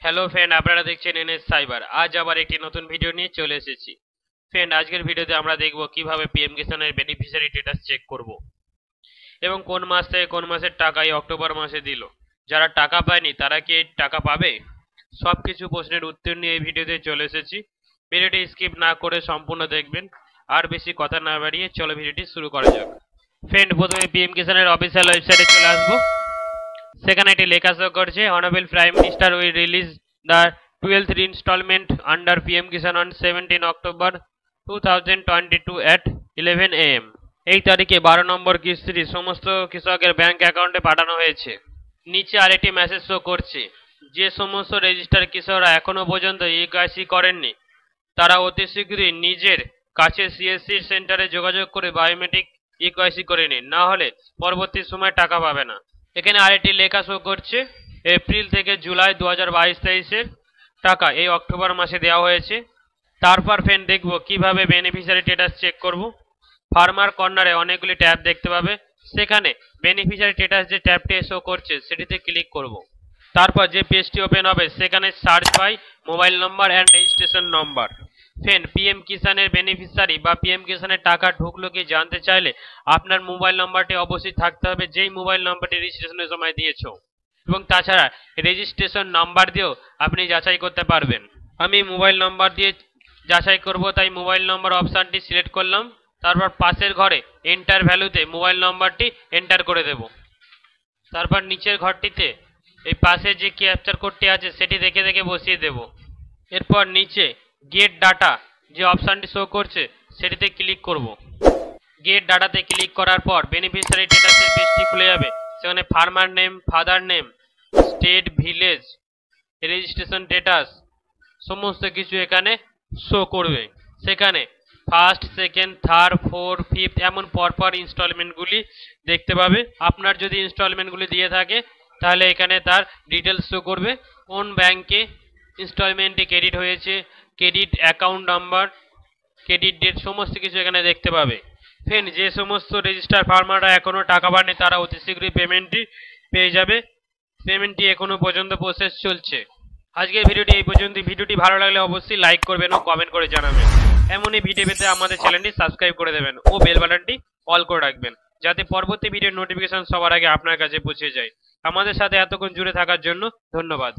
Hello friend, আপনারা দেখছেন NS cyber. আজ আবার একটি নতুন ভিডিও নিয়ে চলে এসেছি। ফ্রেন্ড, আজকের ভিডিওতে আমরা দেখব কিভাবে পিএম কিষানের বেনিফিশিয়ারি স্ট্যাটাস চেক করব এবং কোন মাস থেকে কোন মাসের টাকা এই অক্টোবর মাসে দিল। যারা টাকা পায়নি তারা কি এই টাকা পাবে? সবকিছু প্রশ্নের উত্তর নিয়ে এই ভিডিওতে চলে এসেছি। ভিডিওটি স্কিপ না করে সম্পূর্ণ দেখবেন। আর বেশি কথা না বাড়িয়ে চলো ভিডিওটি শুরু করা যাক। ফ্রেন্ড, প্রথমে পিএম কিষানের অফিসিয়াল ওয়েবসাইটে চলে আসবো। সেখানে একটি লেখা শো করছে, honourable prime minister will release the 12th instalment under PM Kisan on 17 October 2022 at 11 AM। এই তারিখে 12 নম্বর কিস্তি সমস্ত কৃষকের ব্যাংক অ্যাকাউন্টে পাঠানো হয়েছে। নিচে আরেকটি মেসেজ শো করছে, যে সমস্ত রেজিস্টার কৃষকরা এখনো পর্যন্ত ইকেওয়াইসি করেননি তারা অতি শীঘ্রই নিজের কাছে সিএসসি সেন্টারে যোগাযোগ করে বায়োমেট্রিক ইকেওয়াইসি করে নিন, না হলে পরবর্তী সময় টাকা পাবে না। এখানে আরেকটি লেখা শো করছে, এপ্রিল থেকে জুলাই 2022-23-এর টাকা এই অক্টোবর মাসে দেওয়া হয়েছে। তারপর ফ্রেন্ড দেখব কিভাবে বেনিফিশিয়ারি স্ট্যাটাস চেক করব। ফার্মার কর্নারে অনেকগুলি ট্যাব দেখতে পাবে, সেখানে বেনিফিশিয়ারি স্ট্যাটাস যে ট্যাবটি শো করছে সেটিতে ক্লিক করব। তারপর যে পেজটি ওপেন হবে সেখানে search by mobile number and registration number. Friend, PM কিষানের বেনিফিশিয়ারি বা পিএম কিষানের টাকা ঢুকলো কি জানতে চাইলে আপনার মোবাইল নাম্বারটি অবশ্যই থাকতে হবে, যেই মোবাইল নাম্বারটি রেজিস্ট্রেশনের সময় দিয়েছো। এবং তাছাড়া রেজিস্ট্রেশন নাম্বার দিয়েও আপনি যাচাই করতে পারবেন। আমি মোবাইল নাম্বার দিয়ে যাচাই করব, তাই মোবাইল নাম্বার অপশানটি সিলেক্ট করলাম। তারপর পাশের ঘরে এন্টার ভ্যালুতে মোবাইল নাম্বারটি এন্টার করে দেব। তারপর নিচের ঘরটিতে এই পাশে যে ক্যাপচার কোডটি আছে সেটি দেখে দেখে বসিয়ে দেব। এরপর নিচে গেট ডাটা যে অপশানটি শো করছে সেটিতে ক্লিক করব। গেট ডাটাতে ক্লিক করার পর বেনিফিশিয়ারি স্ট্যাটাসের পেজটি খুলে যাবে। সেখানে farmer name, father name, state, village, registration status সমস্ত কিছু এখানে শো করবে। সেখানে first, second, third, fourth, fifth এমন পরপর ইনস্টলমেন্টগুলি দেখতে পাবে। আপনার যদি ইনস্টলমেন্টগুলি দিয়ে থাকে তাহলে এখানে তার ডিটেলস শো করবে, কোন ব্যাংকে ইনস্টলমেন্টটি ক্রেডিট হয়েছে, credit account number, credit date সমস্ত কিছু এখানে দেখতে পাবে। ফ্রেন্ড, যে সমস্ত রেজিস্টার ফার্মাররা এখনো টাকা পাননি তারা অতি শীঘ্রই পেমেন্টটি পেয়ে যাবে। পেমেন্টটি এখনো পর্যন্ত প্রসেস চলছে। আজকের ভিডিওটি এই পর্যন্ত। ভিডিওটি ভালো লাগলে অবশ্যই লাইক করবেন ও কমেন্ট করে জানাবেন। এমনই ভিডিও পেতে আমাদের চ্যানেলটি সাবস্ক্রাইব করে দেবেন ও বেল বাটনটি অল করে রাখবেন, যাতে পরবর্তী ভিডিওর নোটিফিকেশন সবার আগে আপনার কাছে পৌঁছে যায়। আমাদের সাথে এতক্ষণ জুড়ে থাকার জন্য ধন্যবাদ।